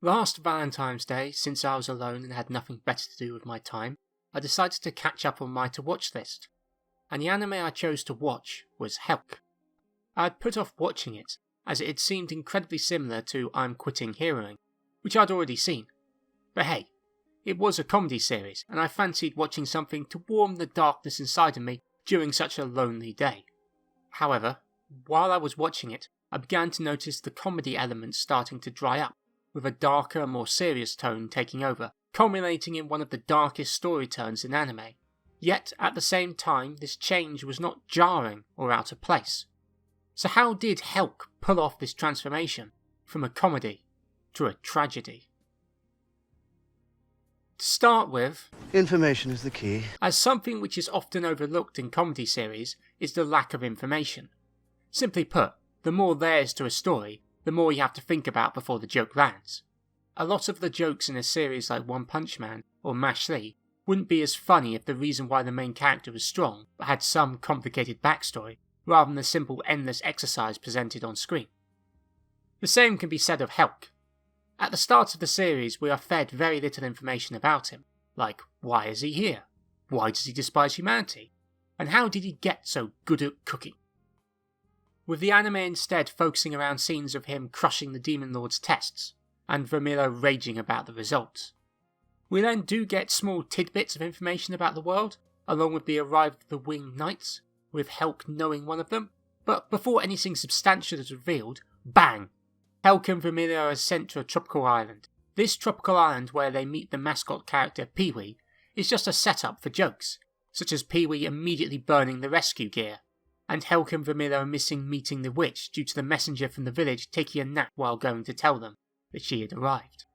Last Valentine's Day, since I was alone and had nothing better to do with my time, I decided to catch up on my to-watch list, and the anime I chose to watch was Helck. I had put off watching it, as it had seemed incredibly similar to I'm Quitting Heroing, which I'd already seen. But hey, it was a comedy series, and I fancied watching something to warm the darkness inside of me during such a lonely day. However, while I was watching it, I began to notice the comedy elements starting to dry up, with a darker, more serious tone taking over, culminating in one of the darkest story turns in anime. Yet, at the same time, this change was not jarring or out of place. So how did Helck pull off this transformation from a comedy to a tragedy? To start with, information is the key. As something which is often overlooked in comedy series is the lack of information. Simply put, the more there is to a story, the more you have to think about before the joke lands. A lot of the jokes in a series like One Punch Man or MASH 3 wouldn't be as funny if the reason why the main character was strong but had some complicated backstory, rather than the simple endless exercise presented on screen. The same can be said of Helck. At the start of the series we are fed very little information about him, like why is he here, why does he despise humanity, and how did he get so good at cooking. With the anime instead focusing around scenes of him crushing the Demon Lord's tests, and Vermillo raging about the results. We then do get small tidbits of information about the world, along with the arrival of the Winged Knights, with Helck knowing one of them, but before anything substantial is revealed, bang! Helck and Vermillo are sent to a tropical island. This tropical island where they meet the mascot character Pee-wee is just a setup for jokes, such as Pee-wee immediately burning the rescue gear, and Helck and Vermillo missing meeting the witch due to the messenger from the village taking a nap while going to tell them that she had arrived.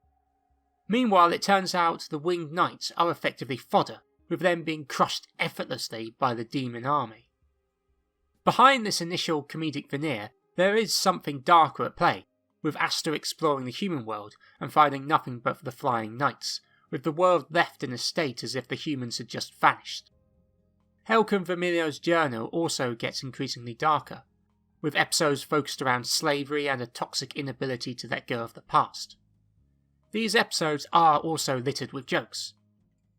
Meanwhile, it turns out the Winged Knights are effectively fodder, with them being crushed effortlessly by the demon army. Behind this initial comedic veneer, there is something darker at play, with Asta exploring the human world and finding nothing but the flying knights, with the world left in a state as if the humans had just vanished. Helck and Vermillo's journal also gets increasingly darker, with episodes focused around slavery and a toxic inability to let go of the past. These episodes are also littered with jokes,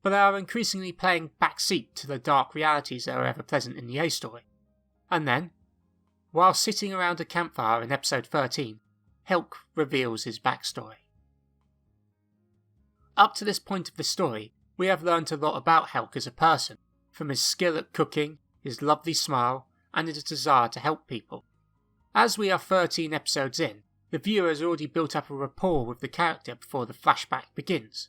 but are increasingly playing backseat to the dark realities that are ever present in the A story. And then, while sitting around a campfire in episode 13, Helck reveals his backstory. Up to this point of the story, we have learnt a lot about Helck as a person, from his skill at cooking, his lovely smile, and his desire to help people. As we are 13 episodes in, the viewer has already built up a rapport with the character before the flashback begins.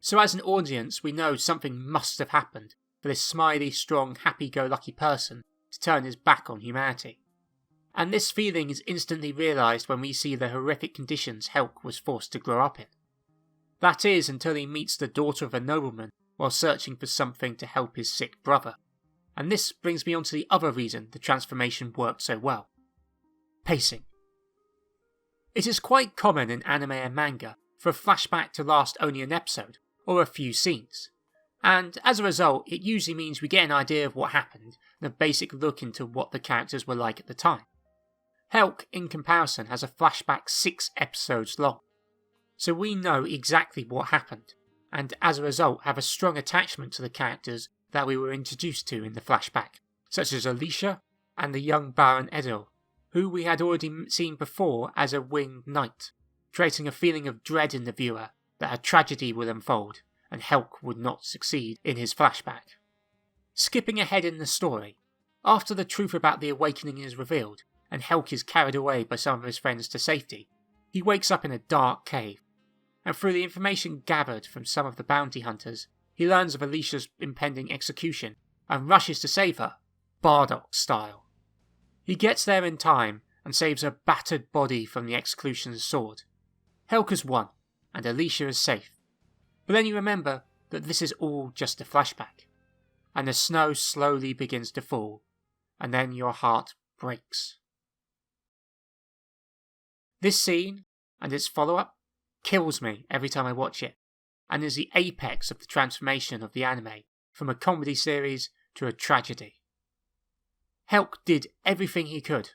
So as an audience we know something must have happened for this smiley, strong, happy-go-lucky person to turn his back on humanity. And this feeling is instantly realised when we see the horrific conditions Helck was forced to grow up in. That is until he meets the daughter of a nobleman while searching for something to help his sick brother. And this brings me on to the other reason the transformation worked so well. Pacing. It is quite common in anime and manga for a flashback to last only an episode, or a few scenes, and as a result it usually means we get an idea of what happened and a basic look into what the characters were like at the time. Helck, in comparison, has a flashback 6 episodes long, so we know exactly what happened, and as a result have a strong attachment to the characters that we were introduced to in the flashback, such as Alicia and the young Baron Edel, who we had already seen before as a Winged Knight, creating a feeling of dread in the viewer that a tragedy will unfold and Helck would not succeed in his flashback. Skipping ahead in the story, after the truth about the awakening is revealed and Helck is carried away by some of his friends to safety, he wakes up in a dark cave, and through the information gathered from some of the bounty hunters, he learns of Alicia's impending execution and rushes to save her, Bardock style. He gets there in time and saves her battered body from the executioner's sword. Helck has won, and Alicia is safe. But then you remember that this is all just a flashback, and the snow slowly begins to fall, and then your heart breaks. This scene, and its follow-up, kills me every time I watch it, and is the apex of the transformation of the anime from a comedy series to a tragedy. Helck did everything he could,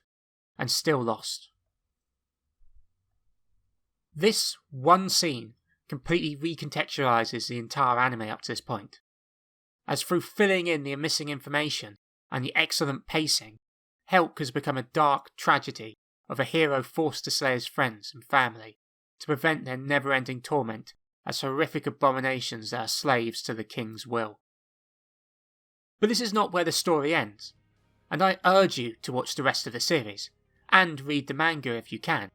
and still lost. This one scene completely recontextualizes the entire anime up to this point, as through filling in the missing information and the excellent pacing, Helck has become a dark tragedy of a hero forced to slay his friends and family to prevent their never-ending torment as horrific abominations that are slaves to the king's will. But this is not where the story ends, and I urge you to watch the rest of the series, and read the manga if you can,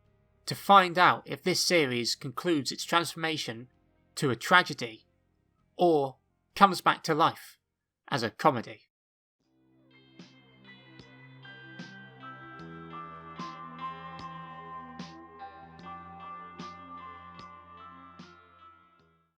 to find out if this series concludes its transformation to a tragedy, or comes back to life as a comedy.